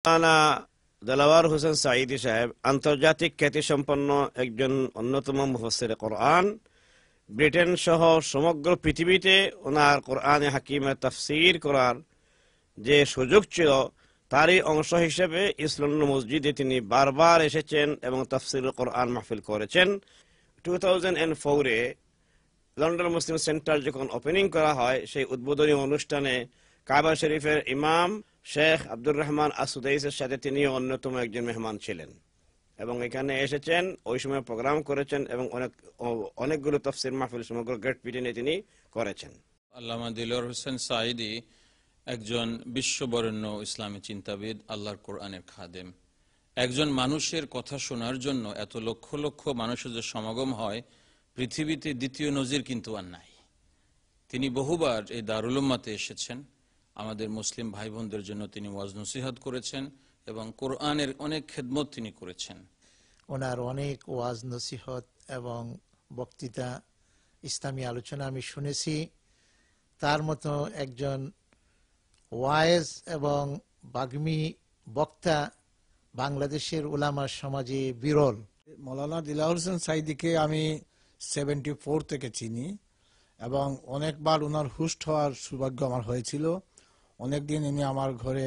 মাওলানা দেলাওয়ার হোসেন সাঈদী সাহেব আন্তর্জাতিক খ্যাতিসম্পন্ন একজন অন্যতম মুফাসসির কোরআন। ব্রিটেন সহ সমগ্র পৃথিবীতে ওনার কোরআনে হাকিমের তাফসীর করার যে সুযোগ ছিল, তারই অংশ হিসেবে ইস্ট লন্ডন মসজিদে তিনি বারবার এসেছেন এবং তাফসীরুল কোরআন মাহফিল করেছেন। 2004-এ লন্ডন মুসলিম সেন্টার যখন ওপেনিং করা হয়, সেই উদ্বোধনী অনুষ্ঠানে কাবা শরীফের ইমাম শেখ আব্দুর রহমান আসুদাইসের সাথে তিনি অন্যতম একজন মেহমান ছিলেন এবং এখানে এসেছেন, ওই সময় প্রোগ্রাম করেছেন এবং অনেকগুলো তাফসীর মাহফিল সমগ্র গ্রেট ব্রিটেনে তিনি করেছেন। আল্লামা দিলওয়ার হোসেন সাঈদী একজন বিশ্ববরেণ্য ইসলামী চিন্তাবিদ, আল্লাহর কোরআনের খাদেম। একজন মানুষের কথা শোনার জন্য এত লক্ষ লক্ষ মানুষের যে সমাগম হয়, পৃথিবীতে দ্বিতীয় নজির কিন্তু আর নাই। তিনি বহুবার এই দারুল উম্মাতে এসেছেন, আমাদের মুসলিম ভাই বোনদের জন্য তিনি ওয়াজ নসিহত করেছেন এবং কোরআনের অনেক খেদমত তিনি করেছেন। ওনার অনেক ওয়াজ নসিহত এবং বক্তৃতা, ইসলামী আলোচনা আমি শুনেছি। তার মতো একজন ওয়াইজ এবং বাগ্মী বক্তা বাংলাদেশের উলামা সমাজে বিরল। মৌলানা দিলওয়ার হোসেন সাঈদীকে আমি 74 থেকে চিনি এবং অনেকবার ওনার হুস্ট হওয়ার সৌভাগ্য আমার হয়েছিল। অনেকদিন ইনি আমার ঘরে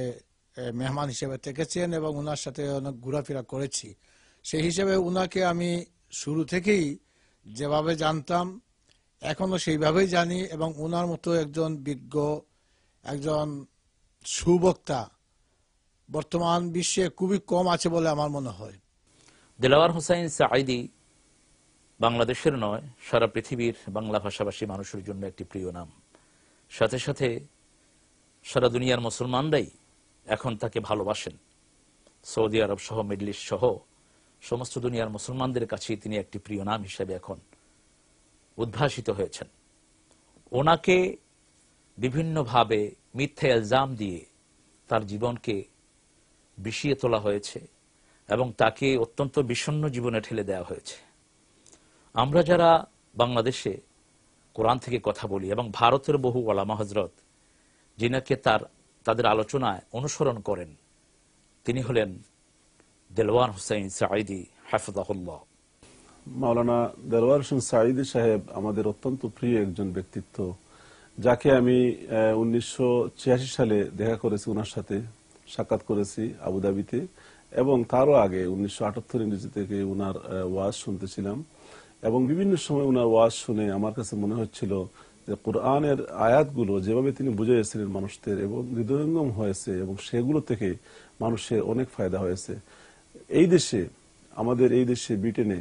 মেহমান হিসেবে থেকেছেন এবং ওনার সাথে অনেক ঘোরাফেরা করেছি। সেই হিসেবে ওনাকে আমি শুরু থেকেই যেভাবে জানতাম এখনো সেইভাবেই জানি এবং ওনার মতো একজন বিজ্ঞ, একজন সুবক্তা বর্তমান বিশ্বে খুবই কম আছে বলে আমার মনে হয়। দেলাওয়ার হোসেন সাঈদী বাংলাদেশের নয়, সারা পৃথিবীর বাংলা ভাষাভাষী মানুষের জন্য একটি প্রিয় নাম। সাথে সাথে সারা দুনিয়ার মুসলমানরাই এখন তাকে ভালোবাসেন। সৌদি আরব সহ মিডল ইস্ট সহ সমস্ত দুনিয়ার মুসলমানদের কাছে তিনি একটি প্রিয় নাম হিসেবে এখন উদ্ভাসিত হয়েছেন। ওনাকে বিভিন্নভাবে মিথ্যা ইলজাম দিয়ে তার জীবনকে বিষিয়ে তোলা হয়েছে এবং তাকে অত্যন্ত বিষণ্ণ জীবনে ঠেলে দেওয়া হয়েছে। আমরা যারা বাংলাদেশে কোরআন থেকে কথা বলি এবং ভারতের বহু ওলামা হযরত যিনাকে তাদের আলোচনায় অনুসরণ করেন, তিনি হলেন দেলওয়ার হোসেন সাঈদী হাফিজাহুল্লাহ। মাওলানা দেলওয়ার হোসেন সাঈদী সাহেব আমাদের অত্যন্ত প্রিয় একজন ব্যক্তিত্ব, যাকে আমি 1986 সালে দেখা করেছি, ওনার সাথে সাক্ষাৎ করেছি আবুধাবিতে এবং তারও আগে 1978 ইংরেজি থেকে ওনার ওয়াজ শুনতেছিলাম এবং বিভিন্ন সময় ওনার ওয়াজ শুনে আমার কাছে মনে হচ্ছিল যে কোরআনের আয়াতগুলো যেভাবে তিনি বুঝিয়েছিলেন মানুষদের এবং হৃদয়ঙ্গম হয়েছে এবং সেগুলো থেকে মানুষের অনেক ফায়দা হয়েছে। এই দেশে, আমাদের এই দেশে ব্রিটেনে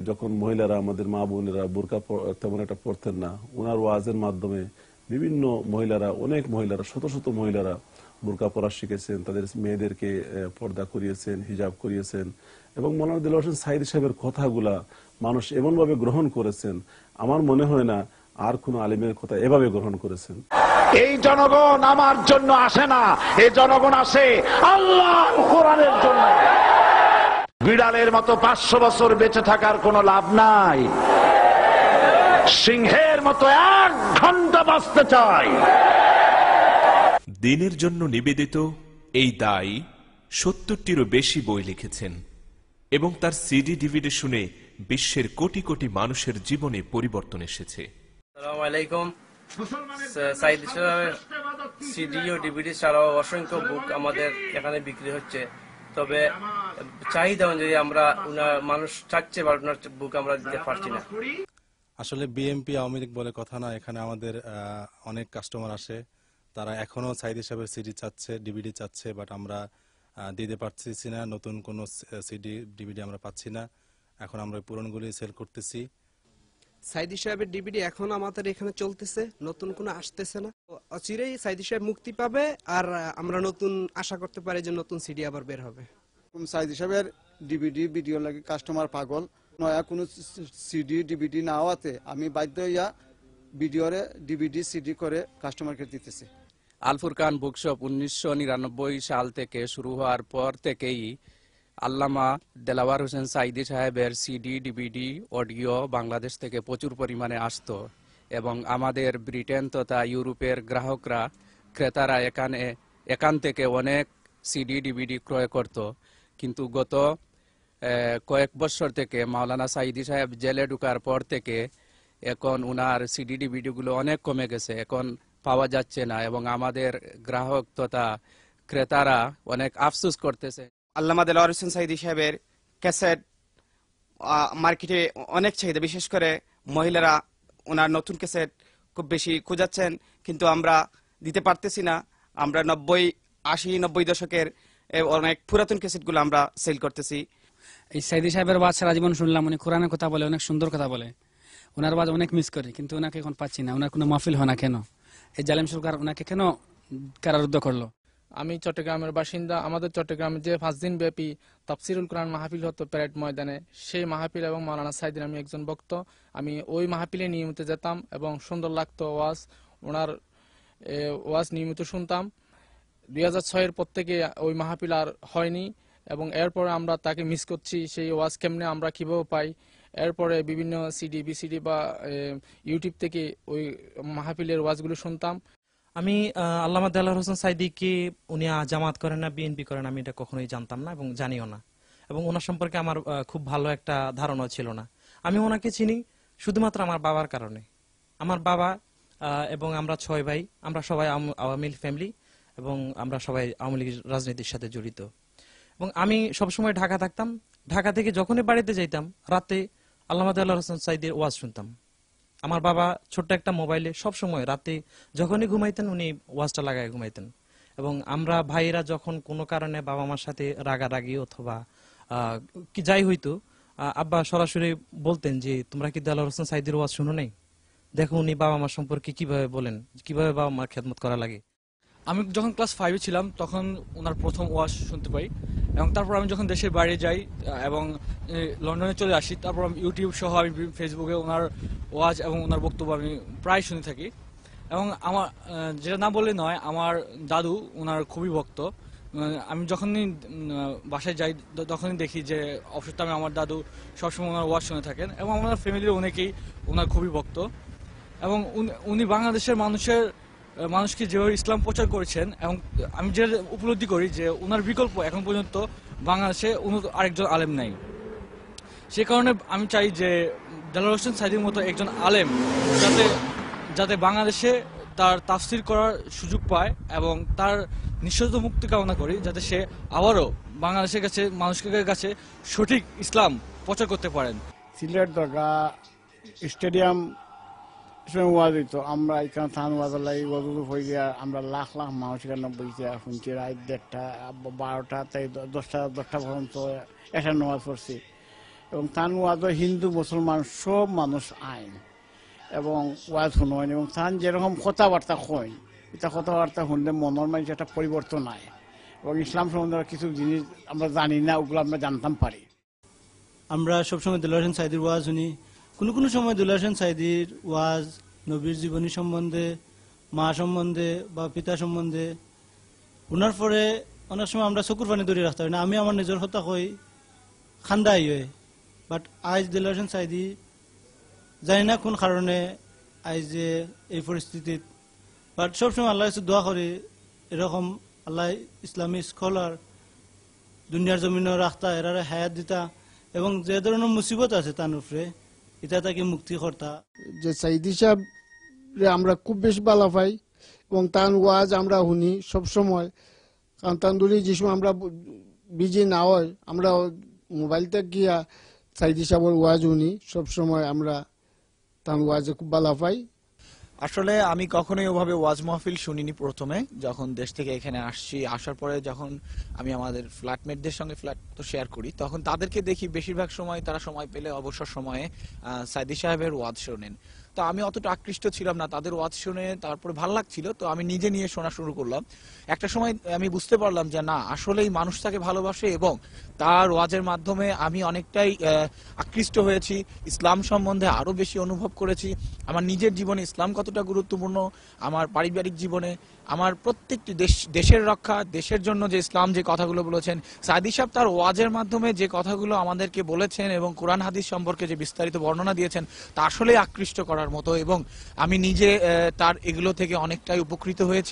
যখন মহিলারা, আমাদের মা বোনেরা বোরকা তেমন একটা পড়তেন না, ওনার ওয়াজের মাধ্যমে বিভিন্ন মহিলারা, অনেক মহিলারা, শত শত মহিলারা বোরকা পরা শিখেছেন, তাদের মেয়েদেরকে পর্দা করিয়েছেন, হিজাব করিয়েছেন এবং মৌলানা দেলওয়ার হোসেন সাঈদী সাহেবের কথাগুলা মানুষ এমনভাবে গ্রহণ করেছেন, আমার মনে হয় না আর কোন আলেমের কথা এভাবে গ্রহণ করেছেন। এই জনগণ আমার জন্য আসে না, এই জনগণ আসে আল্লাহর কোরআনের জন্য। বিড়ালের মতো 500 বছর বেঁচে থাকার কোনো লাভ নাই, সিংহের মতো 1 ঘন্টা বাঁচতে চাই। দিনের জন্য নিবেদিত এই দায়ী 70টিরও বেশি বই লিখেছেন এবং তার সিডি ডিভিডি শুনে বিশ্বের কোটি কোটি মানুষের জীবনে পরিবর্তন এসেছে। আসসালামু আলাইকুম। সাঈদী সাহেবের সিডি ও ডিভিডি ছাড়াও অসংখ্য বুক আমাদের এখানে বিক্রি হচ্ছে, তবে চাহিদা অনুযায়ী আমরা মানুষ চাচ্ছে বা ওনার বুক আমরা দিতে পারছি না। আসলে বিএমপি আওয়ামী লীগ বলে কথা না, এখানে আমাদের অনেক কাস্টমার আসে, তারা এখনো সাঈদী সাহেবের সিডি চাচ্ছে, ডিভিডি চাচ্ছে, বাট আমরা দিতে পারছি না। নতুন কোন সিডি ডিভিডি আমরা পাচ্ছি না, এখন আমরা পুরনগুলি সেল করতেছি। সাঈদী সাহেবের ডিভিডি এখন আমাদের এখানে চলতেছে, নতুন কোনো আসতেছে না। অচিরেই সাঈদী সাহেব মুক্তি পাবে আর আমরা নতুন আশা করতে পারি যে নতুন সিডি আবার বের হবে। সাঈদী সাহেবের ডিভিডি ভিডিও লাগে কাস্টমার পাগল, নয়া কোনো সিডি ডিভিডি না হওয়াতে আমি বাধ্য হইয়া ভিডিওরে ডিভিডি সিডি করে কাস্টমারকে দিতেছি। আল ফুরকান বুকশপ 1999 সাল থেকে শুরু হওয়ার পর থেকেই আল্লামা দেলাওয়ার হোসেন সাঈদী সাহেবের সিডি ডিভিডি অডিও বাংলাদেশ থেকে প্রচুর পরিমাণে আসতো এবং আমাদের ব্রিটেন তথা ইউরোপের গ্রাহকরা, ক্রেতারা এখান থেকে অনেক সিডি ডিভিডি ক্রয় করত, কিন্তু গত কয়েক বছর থেকে মাওলানা সাইদি সাহেব জেলে ঢুকার পর থেকে এখন উনার সিডি ডিভিডি গুলো অনেক কমে গেছে, এখন পাওয়া যাচ্ছে না এবং আমাদের গ্রাহক তথা ক্রেতারা অনেক আফসোস করতেছে। আল্লামা দেলোয়ার হোসেন সাইদি সাহেবের ক্যাসেট মার্কেটে অনেক চাহিদা, বিশেষ করে মহিলারা ওনার নতুন ক্যাসেট খুব বেশি খোঁজাচ্ছেন, কিন্তু আমরা দিতে পারতেছি না। আমরা 80-90 দশকের অনেক পুরাতন ক্যাসেটগুলো আমরা সেল করতেছি। এই সাইদি সাহেবের ওয়াজ সারা জীবন শুনলাম, উনি কোরআনের কথা বলে, অনেক সুন্দর কথা বলে, ওনার ওয়াজ অনেক মিস করি, কিন্তু ওনাকে এখন পাচ্ছি না। ওনার কোনো মাহফিল হয় না কেন? এই জালেম সরকার ওনাকে কেন কারারুদ্ধ করলো? আমি চট্টগ্রামের বাসিন্দা। আমাদের চট্টগ্রামে যে 5 দিন ব্যাপী তাফসিরুল কোরআন মাহফিল হতো প্যারেড ময়দানে, সেই মাহফিল এবং মাওলানা সাইদির আমি একজন ভক্ত। আমি ওই মাহফিলে নিয়মিত যেতাম এবং সুন্দর লাগতো ওয়াজ, ওনার ওয়াজ নিয়মিত শুনতাম। 2006-এর পর থেকে ওই মাহফিল আর হয়নি এবং এরপরে আমরা তাকে মিস করছি। সেই ওয়াজ কেমনে আমরা কিভাবে পাই? এরপরে বিভিন্ন সিডি বিসিডি বা ইউটিউব থেকে ওই মাহফিলের ওয়াজগুলো শুনতাম। আমি আল্লামা দেলোয়ার হোসেন সাইদিকে উনি জামাত করেন না বিএনপি করেন আমি এটা কখনোই জানতাম না এবং জানিও না, এবং ওনার সম্পর্কে আমার খুব ভালো একটা ধারণা ছিল না। আমি ওনাকে চিনি শুধুমাত্র আমার বাবার কারণে। আমার বাবা এবং আমরা 6 ভাই, আমরা সবাই আওয়ামী লীগ ফ্যামিলি এবং আমরা সবাই আওয়ামী লীগের রাজনীতির সাথে জড়িত। এবং আমি সবসময় ঢাকা থাকতাম। ঢাকা থেকে যখনই বাড়িতে যাইতাম রাতে আল্লামা দেলোয়ার হোসেন সাইদির ওয়াজ শুনতাম। আমার বাবা ছোট্ট একটা মোবাইলে সবসময় রাতে যখনই ঘুমাইতেন উনি ওয়াজটা লাগায় ঘুমাইতেন। এবং আমরা ভাইয়েরা যখন কোনো কারণে বাবা মার সাথে রাগারাগি অথবা কি যাই হইতো, আব্বা সরাসরি বলতেন যে তোমরা কি দেলোয়ার হোসেন সাইদির ওয়াজ শুনো নাই? দেখো উনি বাবা মার সম্পর্কে কিভাবে বলেন, কিভাবে বাবা মার খেদমত করা লাগে। আমি যখন ক্লাস 5-এ ছিলাম তখন ওনার প্রথম ওয়াজ শুনতে পাই, এবং তারপর আমি যখন দেশের বাইরে যাই এবং লন্ডনে চলে আসি, তারপর আমি ইউটিউব সহ আমি ফেসবুকে ওনার ওয়াজ এবং ওনার বক্তব্য আমি প্রায় শুনে থাকি। এবং আমার যেটা না বললে নয়, আমার দাদু ওনার খুবই ভক্ত। আমি যখনই বাসায় যাই তখনই দেখি যে অবশ্যই আমি আমার দাদু সবসময় ওনার ওয়াজ শুনে থাকেন এবং আমার ফ্যামিলির অনেকেই ওনার খুবই ভক্ত। এবং উনি বাংলাদেশের মানুষকে যেভাবে ইসলাম প্রচার করেছেন, এবং আমি যে উপলব্ধি করি যে ওনার বিকল্প এখন পর্যন্ত বাংলাদেশে আরেকজন আলেম নাই। সে কারণে আমি চাই যে দেলোয়ার হোসেন সাইদির মতো একজন আলেম যাতে বাংলাদেশে তার তাফসির করার সুযোগ পায়, এবং তার নিঃশর্ত মুক্তি কামনা করি যাতে সে আবারও বাংলাদেশের কাছে মানুষের কাছে সঠিক ইসলাম প্রচার করতে পারেন। সিলেট দরগা স্টেডিয়াম ওয়াজ হইতো, আমরা এখানে থান ওয়াজ হয়ে গিয়া আমরা লাখ লাখ মানুষ এখানে বইতে শুনছি। রাত 1:30 তাই 10টা পর্যন্ত একটা নামাজ পড়ছি। এবং থান ওয়াজ হিন্দু মুসলমান সব মানুষ আইন এবং ওয়াজ শুনেন, এবং থান যেরকম কথাবার্তা কয়, এটা কথাবার্তা শুনলে মনের মাঝে একটা পরিবর্তন হয়, এবং ইসলাম সম্বন্ধে কিছু জিনিস আমরা জানি না, ওগুলো আমরা জানতাম পারি। আমরা সবসময় দেলোয়ার হোসেন সাইদির ওয়াজ শুনি। কোনো সময় দেলোয়ার হোসেন সাইদির ওয়াজ নবীর জীবনী সম্বন্ধে, মা সম্বন্ধে বা পিতা সম্বন্ধে, ওনার পরে অনেক সময় আমরা চকুর পানি ধরে রাখতে পারি না। আমি আমার নিজের কথা কই খান্দাই হয়, বাট আজ দেলোয়ার হোসেন সাইদি জানি না কোন কারণে আজ যে এই পরিস্থিতিত, বাট সবসময় আল্লাহ কাছে দোয়া করি এরকম আল্লাহ ইসলামী স্কলার দুনিয়ার জমিনে রাখতা, এরারে হায়াত দিতা, এবং যে ধরনের মুসিবত আছে তার উপরে এটা তাকে মুক্তি করতা। যে সাইদি সাহেব আমরা খুব বেশি ভালো পাই এবং তার ওয়াজ আমরা শুনি সবসময়। কারণ তান্দুরি যে সময় আমরা বিজি না হয়, আমরা মোবাইলতে গিয়া সাইদি সাহেবের ওয়াজ শুনি সবসময়, আমরা তার ওয়াজে খুব ভালো পাই। আসলে আমি কখনোই ওভাবে ওয়াজ মাহফিল শুনিনি। প্রথমে যখন দেশ থেকে এখানে আসছি, আসার পরে যখন আমি আমাদের ফ্ল্যাটমেটদের সঙ্গে ফ্ল্যাট তো শেয়ার করি, তখন তাদেরকে দেখি বেশিরভাগ সময় তারা সময় পেলে অবসর সময়ে সাইদি সাহেবের ওয়াজ শোনেন। তো আমি অতটা আকৃষ্ট ছিলাম না তাদের ওয়াজ শুনে, তারপরে ভালো লাগছিল, তো আমি নিজে নিয়ে শোনা শুরু করলাম। একটা সময় আমি বুঝতে পারলাম যে না, আসলেই মানুষ তাকে ভালোবাসে, এবং তার ওয়াজের মাধ্যমে আমি অনেকটাই আকৃষ্ট হয়েছি, ইসলাম সম্বন্ধে আরো বেশি অনুভব করেছি। আমার নিজের জীবনে ইসলাম কতটা গুরুত্বপূর্ণ, আমার পারিবারিক জীবনে, আমার প্রত্যেকটি দেশের রক্ষা, দেশের জন্য যে ইসলাম যে কথাগুলো বলেছেন সাইদি সাহেব তার ওয়াজের মাধ্যমে যে কথাগুলো আমাদেরকে বলেছেন এবং কোরআন হাদিস সম্পর্কে যে বিস্তারিত বর্ণনা দিয়েছেন তা আসলেই আকৃষ্ট করার মতো, এবং আমি নিজে তার এগুলো থেকে অনেকটাই উপকৃত হয়েছি।